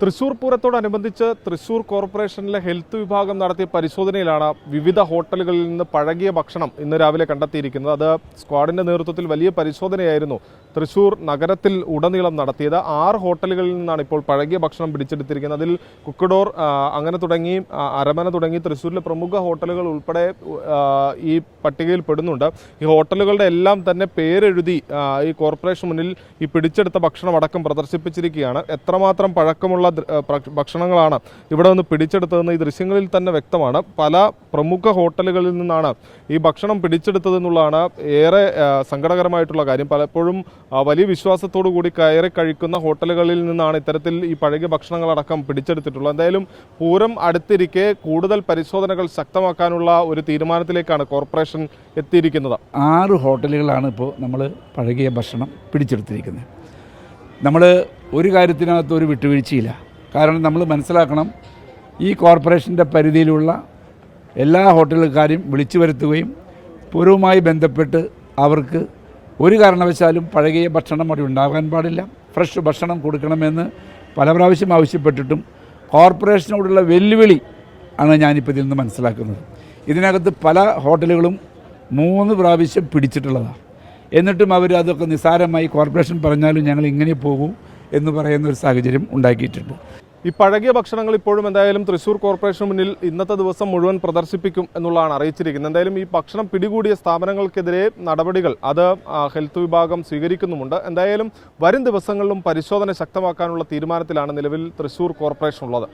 തൃശൂർ പൂരത്തോടനുബന്ധിച്ച് തൃശൂർ കോർപ്പറേഷനിലെ ഹെൽത്ത് വിഭാഗം നടത്തിയ പരിശോധനയിലാണ് വിവിധ ഹോട്ടലുകളിൽ നിന്ന് പഴകിയ ഭക്ഷണം ഇന്ന് രാവിലെ കണ്ടെത്തിയിരിക്കുന്നത്. അത് സ്ക്വാഡിന്റെ നേതൃത്വത്തിൽ വലിയ പരിശോധനയായിരുന്നു തൃശൂർ നഗരത്തിൽ ഉടനീളം നടത്തിയത്. 6 ഹോട്ടലുകളിൽ നിന്നാണ് ഇപ്പോൾ പഴകിയ ഭക്ഷണം പിടിച്ചെടുത്തിരിക്കുന്നത്. അതിൽ കുക്കഡോർ അങ്ങനെ തുടങ്ങി അരമന തുടങ്ങി തൃശ്ശൂരിലെ പ്രമുഖ ഹോട്ടലുകൾ ഉൾപ്പെടെ ഈ പട്ടികയിൽ പെടുന്നുണ്ട്. ഈ ഹോട്ടലുകളുടെ എല്ലാം തന്നെ പേരെഴുതി ഈ കോർപ്പറേഷൻ മുന്നിൽ ഈ പിടിച്ചെടുത്ത ഭക്ഷണം അടക്കം പ്രദർശിപ്പിച്ചിരിക്കുകയാണ്. എത്രമാത്രം പഴക്കമുള്ള ഭക്ഷണങ്ങളാണ് ഇവിടെ നിന്ന് പിടിച്ചെടുത്തതെന്ന് ഈ ദൃശ്യങ്ങളിൽ തന്നെ വ്യക്തമാണ്. പല പ്രമുഖ ഹോട്ടലുകളിൽ നിന്നാണ് ഈ ഭക്ഷണം പിടിച്ചെടുത്തതെന്നുള്ളതാണ് ഏറെ സങ്കടകരമായിട്ടുള്ള കാര്യം. പലപ്പോഴും വലിയ വിശ്വാസത്തോടു കൂടി കയറി കഴിക്കുന്ന ഹോട്ടലുകളിൽ നിന്നാണ് ഇത്തരത്തിൽ ഈ പഴകിയ ഭക്ഷണങ്ങളടക്കം പിടിച്ചെടുത്തിട്ടുള്ളത്. എന്തായാലും പൂരം അടുത്തിരിക്കെ കൂടുതൽ പരിശോധനകൾ ശക്തമാക്കാനുള്ള ഒരു തീരുമാനത്തിലേക്കാണ് കോർപ്പറേഷൻ എത്തിയിരിക്കുന്നത്. 6 ഹോട്ടലുകളാണ് ഇപ്പോൾ നമ്മൾ പഴകിയ ഭക്ഷണം പിടിച്ചെടുത്തിരിക്കുന്നത്. നമ്മൾ ഒരു കാര്യത്തിനകത്ത് ഒരു വിട്ടുവീഴ്ചയില്ല. കാരണം നമ്മൾ മനസ്സിലാക്കണം, ഈ കോർപ്പറേഷൻ്റെ പരിധിയിലുള്ള എല്ലാ ഹോട്ടലുകാരെയും വിളിച്ചു വരുത്തുകയും പൂരവുമായി ബന്ധപ്പെട്ട് അവർക്ക് ഒരു കാരണവശാലും പഴകിയ ഭക്ഷണം അവിടെ ഉണ്ടാകാൻ പാടില്ല, ഫ്രഷ് ഭക്ഷണം കൊടുക്കണമെന്ന് പല പ്രാവശ്യം ആവശ്യപ്പെട്ടിട്ടും കോർപ്പറേഷനോടുള്ള വെല്ലുവിളി ആണ് ഞാനിപ്പോൾ ഇതിൽ നിന്ന് മനസ്സിലാക്കുന്നത്. ഇതിനകത്ത് പല ഹോട്ടലുകളും 3 പ്രാവശ്യം പിടിച്ചിട്ടുള്ളതാണ്. എന്നിട്ടും അവർ അതൊക്കെ നിസ്സാരമായി കോർപ്പറേഷൻ പറഞ്ഞാലും ഞങ്ങൾ ഇങ്ങനെ പോകൂ എന്ന് പറയുന്ന ഒരു സാഹചര്യം ഉണ്ടാക്കിയിട്ടുണ്ട്. ഈ പഴകിയ ഭക്ഷണങ്ങൾ ഇപ്പോഴും എന്തായാലും തൃശ്ശൂർ കോർപ്പറേഷന് മുന്നിൽ ഇന്നത്തെ ദിവസം മുഴുവൻ പ്രദർശിപ്പിക്കും എന്നുള്ളതാണ് അറിയിച്ചിരിക്കുന്നത്. എന്തായാലും ഈ ഭക്ഷണം പിടികൂടിയ സ്ഥാപനങ്ങൾക്കെതിരെ നടപടികൾ അത് ഹെൽത്ത് വിഭാഗം സ്വീകരിക്കുന്നുമുണ്ട്. എന്തായാലും വരും ദിവസങ്ങളിലും പരിശോധന ശക്തമാക്കാനുള്ള തീരുമാനത്തിലാണ് നിലവിൽ തൃശ്ശൂർ കോർപ്പറേഷൻ ഉള്ളത്.